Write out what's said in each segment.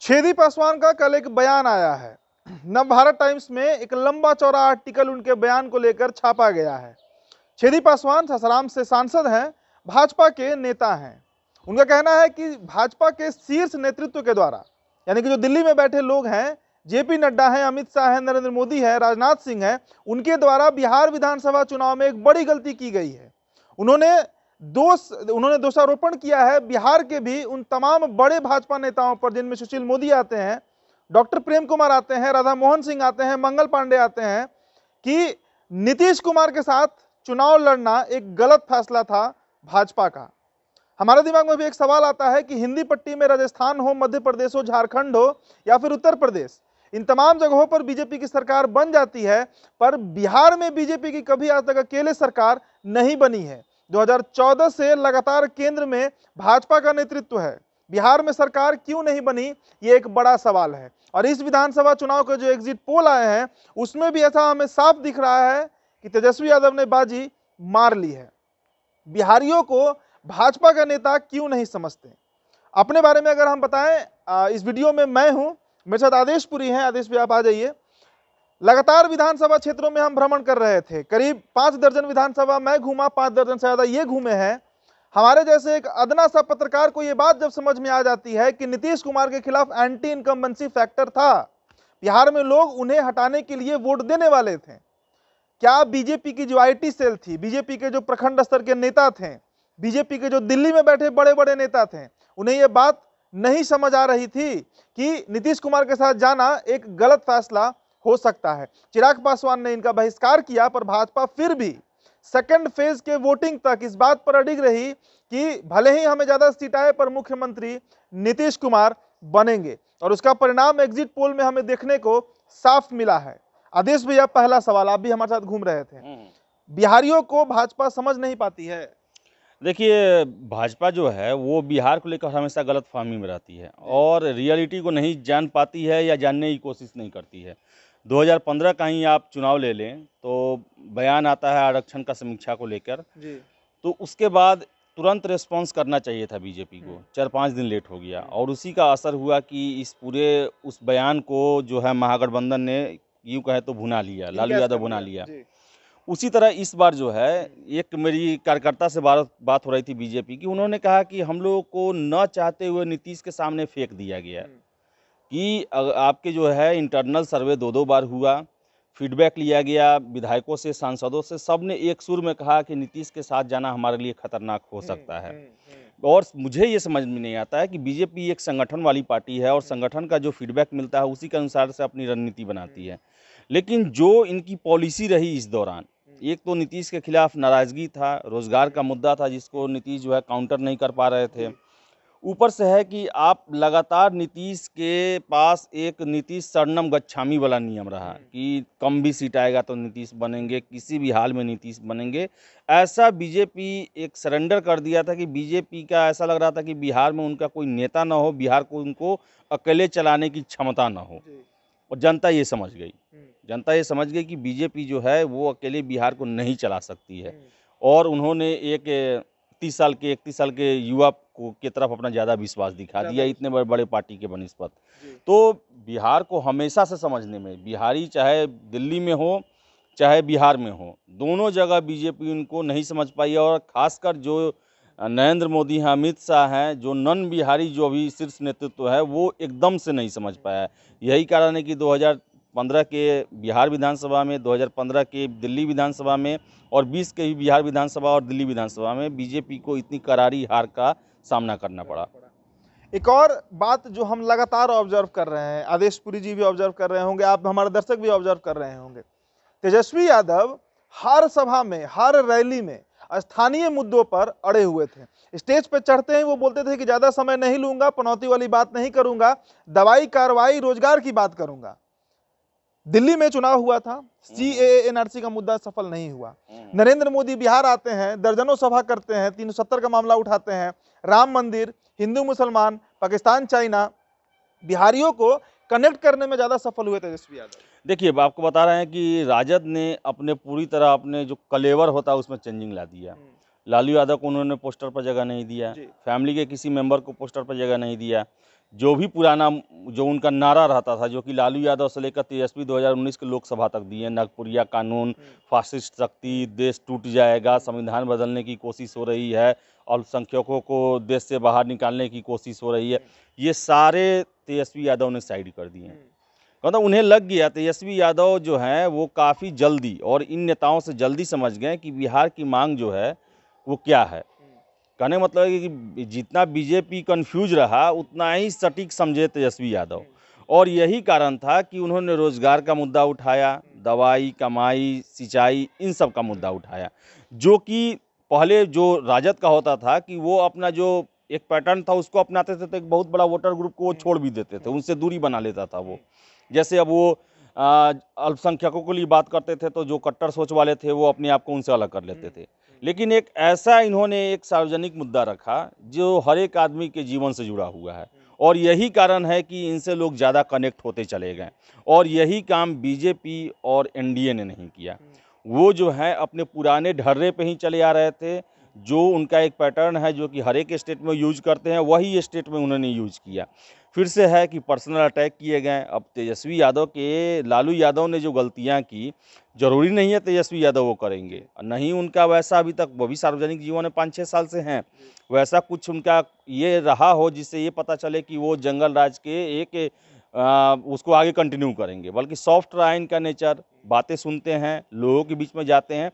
छेदी पासवान का कल एक बयान आया है। नवभारत टाइम्स में एक लंबा चौड़ा आर्टिकल उनके बयान को लेकर छापा गया है। छेदी पासवान सासाराम से सांसद हैं, भाजपा के नेता हैं। उनका कहना है कि भाजपा के शीर्ष नेतृत्व के द्वारा, यानी कि जो दिल्ली में बैठे लोग हैं, जेपी नड्डा हैं, अमित शाह हैं, नरेंद्र मोदी है, राजनाथ सिंह हैं, उनके द्वारा बिहार विधानसभा चुनाव में एक बड़ी गलती की गई है। उन्होंने दोषारोपण किया है बिहार के भी उन तमाम बड़े भाजपा नेताओं पर, जिनमें सुशील मोदी आते हैं, डॉक्टर प्रेम कुमार आते हैं, राधा मोहन सिंह आते हैं, मंगल पांडे आते हैं, कि नीतीश कुमार के साथ चुनाव लड़ना एक गलत फैसला था भाजपा का। हमारे दिमाग में भी एक सवाल आता है कि हिंदी पट्टी में राजस्थान हो, मध्य प्रदेश हो, झारखंड हो या फिर उत्तर प्रदेश, इन तमाम जगहों पर बीजेपी की सरकार बन जाती है, पर बिहार में बीजेपी की कभी आज तक अकेले सरकार नहीं बनी है। 2014 से लगातार केंद्र में भाजपा का नेतृत्व है, बिहार में सरकार क्यों नहीं बनी, ये एक बड़ा सवाल है। और इस विधानसभा चुनाव के जो एग्जिट पोल आए हैं, उसमें भी ऐसा हमें साफ दिख रहा है कि तेजस्वी यादव ने बाजी मार ली है। बिहारियों को भाजपा का नेता क्यों नहीं समझते। अपने बारे में अगर हम बताएं, इस वीडियो में मैं हूं, मेरे साथ आदेशपुरी हैं। आदेश भी आप आ जाइए। लगातार विधानसभा क्षेत्रों में हम भ्रमण कर रहे थे, करीब 5 दर्जन विधानसभा मैं घूमा, 5 दर्जन से ज्यादा ये घूमे हैं। हमारे जैसे एक अदना सा पत्रकार को ये बात जब समझ में आ जाती है कि नीतीश कुमार के खिलाफ एंटी इनकम्बेंसी फैक्टर था, बिहार में लोग उन्हें हटाने के लिए वोट देने वाले थे। क्या बीजेपी की जो आईटी सेल थी, बीजेपी के जो प्रखंड स्तर के नेता थे, बीजेपी के जो दिल्ली में बैठे बड़े बड़े नेता थे, उन्हें यह बात नहीं समझ आ रही थी कि नीतीश कुमार के साथ जाना एक गलत फैसला हो सकता है। चिराग पासवान ने इनका बहिष्कार किया, पर भाजपा फिर भी सेकंड फेज के वोटिंग तक इस बात पर अडिग रही कि भले ही हमें ज्यादा सीट आए पर मुख्यमंत्री नीतीश कुमार बनेंगे, और उसका परिणाम एग्जिट पोल में हमें देखने को साफ मिला है। आदेश भैया, पहला सवाल, आप भी हमारे साथ घूम रहे थे, बिहारियों को भाजपा समझ नहीं पाती है। देखिए, भाजपा जो है वो बिहार को लेकर हमेशा गलतफहमी में रहती है और रियलिटी को नहीं जान पाती है या जानने की कोशिश नहीं करती है। 2015 का ही आप चुनाव ले लें तो बयान आता है आरक्षण का समीक्षा को लेकर, तो उसके बाद तुरंत रिस्पांस करना चाहिए था बीजेपी को। 4-5 दिन लेट हो गया और उसी का असर हुआ कि इस पूरे उस बयान को जो है महागठबंधन ने यूँ कहे तो भुना लिया, लालू यादव भुना लिया। उसी तरह इस बार जो है, एक मेरी कार्यकर्ता से बात हो रही थी बीजेपी की, उन्होंने कहा कि हम लोगों को न चाहते हुए नीतीश के सामने फेंक दिया गया कि आपके जो है इंटरनल सर्वे 2-2 बार हुआ, फीडबैक लिया गया विधायकों से, सांसदों से, सब ने एक सुर में कहा कि नीतीश के साथ जाना हमारे लिए खतरनाक हो सकता है। और मुझे ये समझ में नहीं आता है कि बीजेपी एक संगठन वाली पार्टी है और संगठन का जो फीडबैक मिलता है उसी के अनुसार से अपनी रणनीति बनाती है, लेकिन जो इनकी पॉलिसी रही इस दौरान, एक तो नीतीश के खिलाफ नाराज़गी था, रोजगार का मुद्दा था जिसको नीतीश जो है काउंटर नहीं कर पा रहे थे। ऊपर से है कि आप लगातार नीतीश के पास एक नीतीश शरणम गच्छामी वाला नियम रहा कि कम भी सीट आएगा तो नीतीश बनेंगे, किसी भी हाल में नीतीश बनेंगे। ऐसा बीजेपी एक सरेंडर कर दिया था कि बीजेपी का ऐसा लग रहा था कि बिहार में उनका कोई नेता ना हो, बिहार को उनको अकेले चलाने की क्षमता ना हो। और जनता ये समझ गई कि बीजेपी जो है वो अकेले बिहार को नहीं चला सकती है, और उन्होंने एक 31 साल के युवा को की तरफ अपना ज़्यादा विश्वास दिखा दिया इतने बड़े पार्टी के बनिस्पत। तो बिहार को हमेशा से समझने में, बिहारी चाहे दिल्ली में हो चाहे बिहार में हो, दोनों जगह बीजेपी उनको नहीं समझ पाई, और ख़ासकर जो नरेंद्र मोदी हैं, अमित शाह हैं, जो नॉन बिहारी जो अभी शीर्ष नेतृत्व है वो एकदम से नहीं समझ पाया। यही कारण है कि 2015 के बिहार विधानसभा में, 2015 के दिल्ली विधानसभा में और 20 के भी बिहार विधानसभा और दिल्ली विधानसभा में बीजेपी को इतनी करारी हार का सामना करना पड़ा। एक और बात जो हम लगातार ऑब्जर्व कर रहे हैं, आदेशपुरी जी भी ऑब्जर्व कर रहे होंगे, आप हमारे दर्शक भी ऑब्जर्व कर रहे होंगे, तेजस्वी यादव हर सभा में, हर रैली में स्थानीय मुद्दों पर अड़े हुए थे। स्टेज पर चढ़ते ही वो बोलते थे कि ज्यादा समय नहीं लूंगा, पनौती वाली बात नहीं करूंगा, दवाई, कार्रवाई, रोजगार की बात करूंगा। दिल्ली में चुनाव हुआ था, सीएए एनआरसी का मुद्दा सफल नहीं हुआ। नरेंद्र मोदी बिहार आते हैं, दर्जनों सभा करते हैं, 370 का मामला उठाते हैं, राम मंदिर, हिंदू मुसलमान, पाकिस्तान चाइना, बिहारियों को कनेक्ट करने में ज्यादा सफल हुए तेजस्वी यादव। देखिए, आपको बता रहे हैं कि राजद ने अपने पूरी तरह अपने जो कलेवर होता है उसमें चेंजिंग ला दिया। लालू यादव को उन्होंने पोस्टर पर जगह नहीं दिया, फैमिली के किसी मेंबर को पोस्टर पर जगह नहीं दिया, जो भी पुराना जो उनका नारा रहता था, जो कि लालू यादव से लेकर तेजस्वी 2019 के लोकसभा तक दिए, नागपुरिया कानून, फासिस्ट शक्ति, देश टूट जाएगा, संविधान बदलने की कोशिश हो रही है, अल्पसंख्यकों को देश से बाहर निकालने की कोशिश हो रही है, ये सारे तेजस्वी यादव ने साइड कर दिए हैं। मतलब उन्हें लग गया, तेजस्वी यादव जो हैं वो काफ़ी जल्दी और इन नेताओं से जल्दी समझ गए कि बिहार की मांग जो है वो क्या है। कहने का मतलब है कि जितना बीजेपी कंफ्यूज रहा उतना ही सटीक समझे तेजस्वी यादव, और यही कारण था कि उन्होंने रोजगार का मुद्दा उठाया, दवाई, कमाई, सिंचाई, इन सब का मुद्दा उठाया, जो कि पहले जो राजद का होता था कि वो अपना जो एक पैटर्न था उसको अपनाते थे तो एक बहुत बड़ा वोटर ग्रुप को वो छोड़ भी देते थे, उनसे दूरी बना लेता था वो। जैसे अब वो अल्पसंख्यकों के लिए बात करते थे तो जो कट्टर सोच वाले थे वो अपने आप को उनसे अलग कर लेते थे। लेकिन एक ऐसा इन्होंने एक सार्वजनिक मुद्दा रखा जो हर एक आदमी के जीवन से जुड़ा हुआ है, और यही कारण है कि इनसे लोग ज़्यादा कनेक्ट होते चले गए, और यही काम बीजेपी और एनडीए ने नहीं किया। वो जो है अपने पुराने ढर्रे पे ही चले आ रहे थे, जो उनका एक पैटर्न है जो कि हर एक स्टेट में यूज करते हैं, वही स्टेट में उन्होंने यूज किया। फिर से है कि पर्सनल अटैक किए गए। अब तेजस्वी यादव के, लालू यादव ने जो गलतियां की, जरूरी नहीं है तेजस्वी यादव वो करेंगे, नहीं उनका वैसा अभी तक, वो भी सार्वजनिक जीवन में 5-6 साल से हैं, वैसा कुछ उनका ये रहा हो जिससे ये पता चले कि वो जंगल राज के एक उसको आगे कंटिन्यू करेंगे, बल्कि सॉफ्ट रहा इनका नेचर, बातें सुनते हैं, लोगों के बीच में जाते हैं।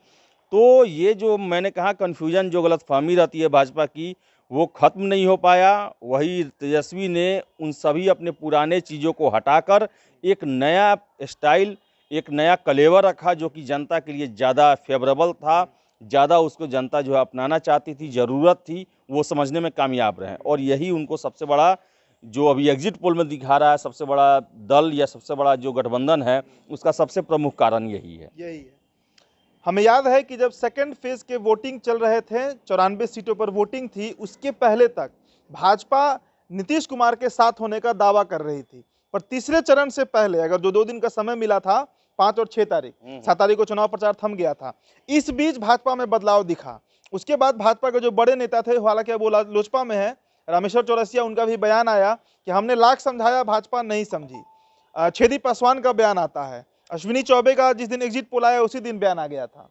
तो ये जो मैंने कहा कन्फ्यूजन, जो गलतफहमी रहती है भाजपा की, वो ख़त्म नहीं हो पाया। वही तेजस्वी ने उन सभी अपने पुराने चीज़ों को हटाकर एक नया स्टाइल, एक नया कलेवर रखा जो कि जनता के लिए ज़्यादा फेवरेबल था, ज़्यादा उसको जनता जो है अपनाना चाहती थी, ज़रूरत थी, वो समझने में कामयाब रहे। और यही उनको सबसे बड़ा जो अभी एग्जिट पोल में दिखा रहा है, सबसे बड़ा दल या सबसे बड़ा जो गठबंधन है, उसका सबसे प्रमुख कारण यही है। हमें याद है कि जब सेकंड फेज के वोटिंग चल रहे थे, 94 सीटों पर वोटिंग थी, उसके पहले तक भाजपा नीतीश कुमार के साथ होने का दावा कर रही थी, पर तीसरे चरण से पहले अगर जो 2 दिन का समय मिला था, 5 और 6 तारीख, 7 तारीख को चुनाव प्रचार थम गया था, इस बीच भाजपा में बदलाव दिखा। उसके बाद भाजपा के जो बड़े नेता थे, हालांकि वो लोजपा में है, रामेश्वर चौरसिया, उनका भी बयान आया कि हमने लाख समझाया, भाजपा नहीं समझी। छेदी पासवान का बयान आता है, अश्विनी चौबे का जिस दिन एग्जिट पोल आया उसी दिन बयान आ गया था।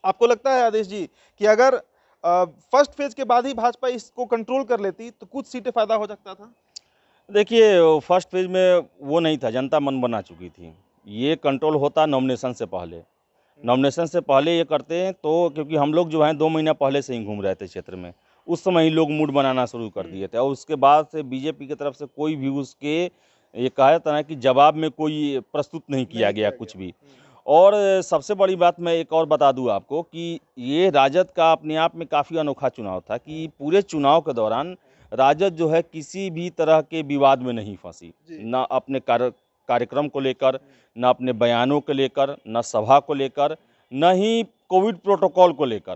आपको लगता है आदेश जी कि अगर फर्स्ट फेज के बाद ही भाजपा इसको कंट्रोल कर लेती तो कुछ सीटें फायदा हो सकता था? देखिए, फर्स्ट फेज में वो नहीं था, जनता मन बना चुकी थी। ये कंट्रोल होता नॉमिनेशन से पहले। नॉमिनेशन से पहले ये करते हैं तो, क्योंकि हम लोग जो हैं 2 महीना पहले से ही घूम रहे थे क्षेत्र में, उस समय ही लोग मूड बनाना शुरू कर दिए थे, और उसके बाद से बीजेपी की तरफ से कोई भी उसके, ये कहा था ना कि जवाब में कोई प्रस्तुत नहीं किया गया कुछ भी। और सबसे बड़ी बात मैं एक और बता दूं आपको कि ये राजद का अपने आप में काफ़ी अनोखा चुनाव था कि पूरे चुनाव के दौरान राजद जो है किसी भी तरह के विवाद में नहीं फंसी, ना अपने कार्यक्रम को लेकर, न अपने बयानों को लेकर, न सभा को लेकर, न ही कोविड प्रोटोकॉल को लेकर।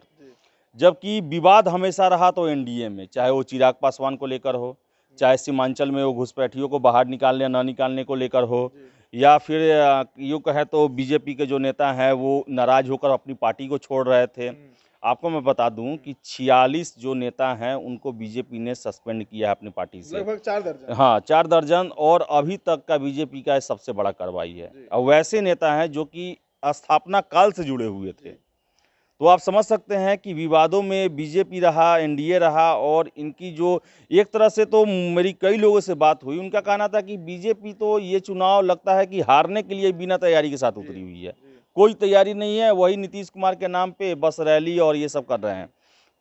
जबकि विवाद हमेशा रहा तो एनडीए में, चाहे वो चिराग पासवान को लेकर हो, चाहे सीमांचल में वो घुसपैठियों को बाहर निकालने या न निकालने को लेकर हो, या फिर यूँ कहें तो बीजेपी के जो नेता हैं वो नाराज होकर अपनी पार्टी को छोड़ रहे थे। आपको मैं बता दूं कि 46 जो नेता हैं उनको बीजेपी ने सस्पेंड किया है अपनी पार्टी से, लगभग 4 दर्जन। हाँ, 4 दर्जन, और अभी तक का बीजेपी का सबसे बड़ा कार्रवाई है। और वैसे नेता हैं जो कि स्थापना काल से जुड़े हुए थे। तो आप समझ सकते हैं कि विवादों में बीजेपी रहा, एनडीए रहा, और इनकी जो एक तरह से, तो मेरी कई लोगों से बात हुई, उनका कहना था कि बीजेपी तो ये चुनाव लगता है कि हारने के लिए बिना तैयारी के साथ उतरी हुई है, कोई तैयारी नहीं है, वही नीतीश कुमार के नाम पे बस रैली और ये सब कर रहे हैं।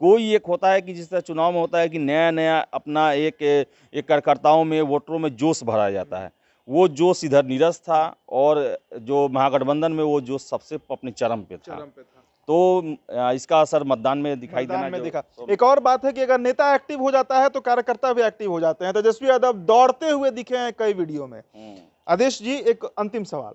कोई एक होता है कि जिस तरह चुनाव में होता है कि नया नया अपना एक कार्यकर्ताओं में, वोटरों में जोश भरा जाता है, वो जोश इधर नीरस था, और जो महागठबंधन में वो जोश सबसे अपने चरम पे था। तो इसका असर मतदान में दिखाई दिखा। एक और बात है कि अगर नेता एक्टिव हो जाता है तो कार्यकर्ता भी एक्टिव हो जाते हैं। तेजस्वी यादव दौड़ते हुए दिखे हैं कई वीडियो में। आदेश जी, एक अंतिम सवाल,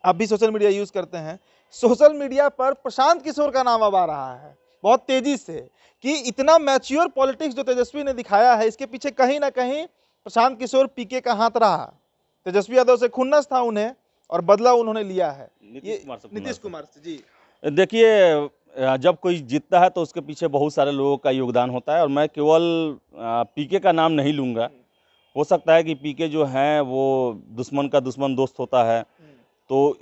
आप भी सोशल मीडिया यूज करते हैं, सोशल मीडिया पर प्रशांत किशोर का नाम अब आ रहा है बहुत तेजी से, कि इतना मैच्योर पॉलिटिक्स जो तेजस्वी ने दिखाया है, इसके पीछे कहीं ना कहीं प्रशांत किशोर पीके का हाथ रहा। तेजस्वी यादव से खुन्नस था उन्हें, और बदला उन्होंने लिया है नीतीश कुमार से। जी देखिए, जब कोई जीतता है तो उसके पीछे बहुत सारे लोगों का योगदान होता है, और मैं केवल पीके का नाम नहीं लूँगा, हो सकता है कि पीके जो हैं वो दुश्मन का दुश्मन दोस्त होता है, तो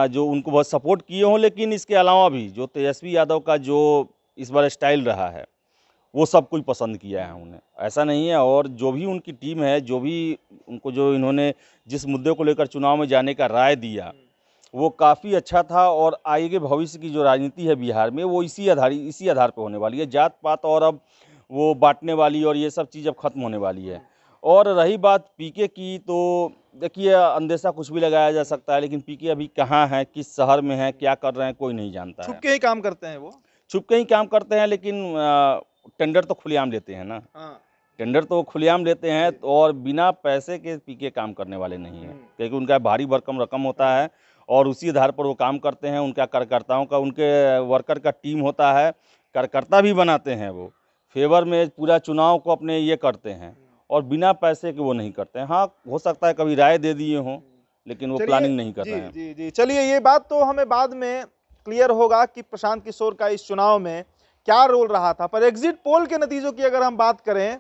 जो उनको बहुत सपोर्ट किए हों, लेकिन इसके अलावा भी जो तेजस्वी यादव का जो इस बार स्टाइल रहा है वो सब कुछ पसंद किया है उन्हें, ऐसा नहीं है। और जो भी उनकी टीम है, जो भी उनको जो इन्होंने जिस मुद्दे को लेकर चुनाव में जाने का राय दिया वो काफ़ी अच्छा था। और आगे भविष्य की जो राजनीति है बिहार में वो इसी आधार पे होने वाली है। जात पात और अब वो बांटने वाली और ये सब चीज़ अब खत्म होने वाली है। और रही बात पीके की, तो देखिए अंदेशा कुछ भी लगाया जा सकता है, लेकिन पीके अभी कहाँ है, किस शहर में है, क्या कर रहे हैं, कोई नहीं जानता है। छुप के ही काम करते हैं वो। छुप के ही काम करते हैं, लेकिन टेंडर तो खुलेआम लेते हैं ना। हाँ। टेंडर तो खुलेआम लेते हैं, और बिना पैसे के पीके काम करने वाले नहीं हैं, क्योंकि उनका भारी भरकम रकम होता है और उसी आधार पर वो काम करते हैं। उनका कार्यकर्ताओं का, उनके वर्कर का टीम होता है, कार्यकर्ता भी बनाते हैं, वो फेवर में पूरा चुनाव को अपने ये करते हैं, और बिना पैसे के वो नहीं करते हैं। हाँ, हो सकता है कभी राय दे दिए हों, लेकिन वो प्लानिंग नहीं कर रहे हैं। जी जी, चलिए ये बात तो हमें बाद में क्लियर होगा कि प्रशांत किशोर का इस चुनाव में क्या रोल रहा था। पर एग्जिट पोल के नतीजों की अगर हम बात करें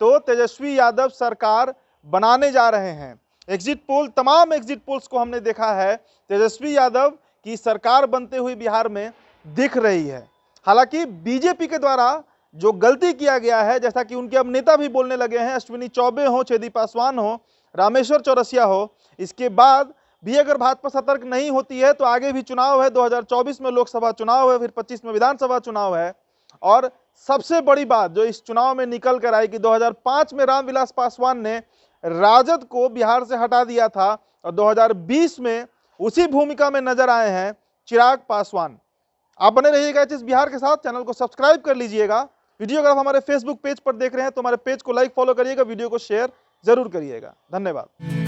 तो तेजस्वी यादव सरकार बनाने जा रहे हैं। एग्जिट पोल, तमाम एग्जिट पोल्स को हमने देखा है, तेजस्वी यादव की सरकार बनते हुए बिहार में दिख रही है। हालांकि बीजेपी के द्वारा जो गलती किया गया है, जैसा कि उनके अब नेता भी बोलने लगे हैं, अश्विनी चौबे हो, छेदी पासवान हो, रामेश्वर चौरसिया हो, इसके बाद भी अगर भाजपा सतर्क नहीं होती है तो आगे भी चुनाव है, 2024 में लोकसभा चुनाव है, फिर 25 में विधानसभा चुनाव है। और सबसे बड़ी बात जो इस चुनाव में निकल कर आई कि 2005 में रामविलास पासवान ने राजद को बिहार से हटा दिया था, और 2020 में उसी भूमिका में नजर आए हैं चिराग पासवान। आप बने रहिएगा इस बिहार के साथ, चैनल को सब्सक्राइब कर लीजिएगा। वीडियो अगर आप हमारे फेसबुक पेज पर देख रहे हैं तो हमारे पेज को लाइक फॉलो करिएगा, वीडियो को शेयर जरूर करिएगा। धन्यवाद।